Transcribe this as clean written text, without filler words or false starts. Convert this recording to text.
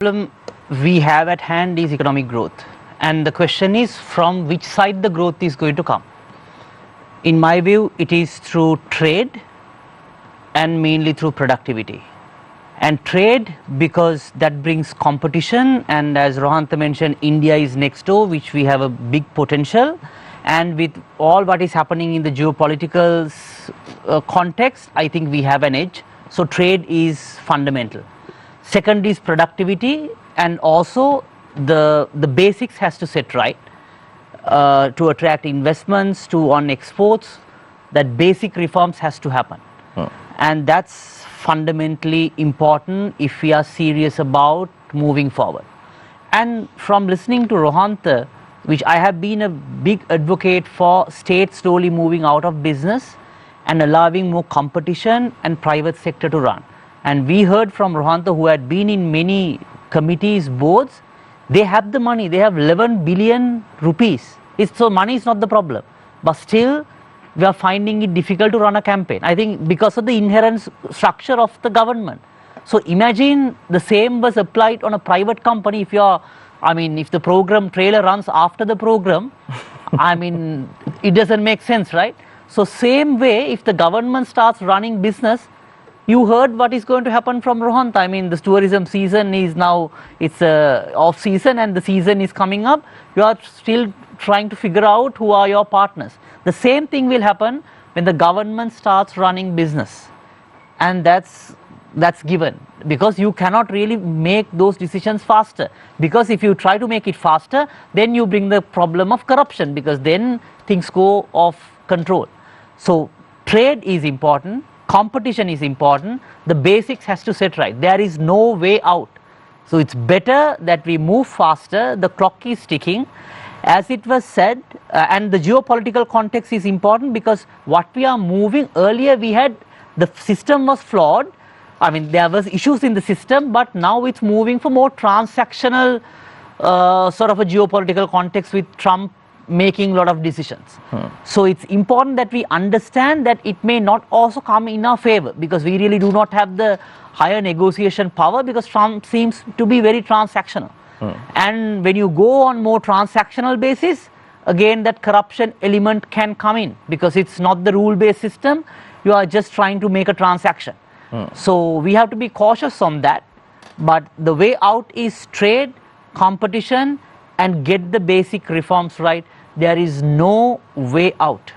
problem we have at hand is economic growth, and the question is from which side the growth is going to come. In my view, it is through trade and mainly through productivity. And trade, because that brings competition, and as Rohantha mentioned, India is next door, which we have a big potential, and with all what is happening in the geopolitical context, I think we have an edge. So trade is fundamental. Second is productivity, and also the basics has to set right to attract investments, to on exports. That basic reforms has to happen, and that's fundamentally important if we are serious about moving forward. And from listening to Rohantha, which I have been a big advocate for states slowly moving out of business and allowing more competition and private sector to run. And we heard from Rohantha, who had been in many committees, boards, they have the money, they have 11 billion rupees. So money is not the problem, but still we are finding it difficult to run a campaign. I think because of the inherent structure of the government. So imagine the same was applied on a private company. If you are, if the program trailer runs after the program, it doesn't make sense, right? So same way, if the government starts running business, you heard what is going to happen from Rohantha. The tourism season is now, it's off season and the season is coming up. You are still trying to figure out who are your partners. The same thing will happen when the government starts running business. And that's given, because you cannot really make those decisions faster. Because if you try to make it faster, then you bring the problem of corruption, because then things go off control. So trade is important. Competition is important. The basics has to set right. There is no way out. So it's better that we move faster. The clock is ticking. As it was said, and the geopolitical context is important, because what we are moving earlier, we had, the system was flawed. There was issues in the system, but now it's moving for more transactional sort of a geopolitical context, with Trump making a lot of decisions. So it's important that we understand that it may not also come in our favor, because we really do not have the higher negotiation power, because Trump seems to be very transactional. And when you go on more transactional basis, again that corruption element can come in, because it's not the rule-based system. You are just trying to make a transaction. So we have to be cautious on that. But the way out is trade, competition, and get the basic reforms right. There is no way out.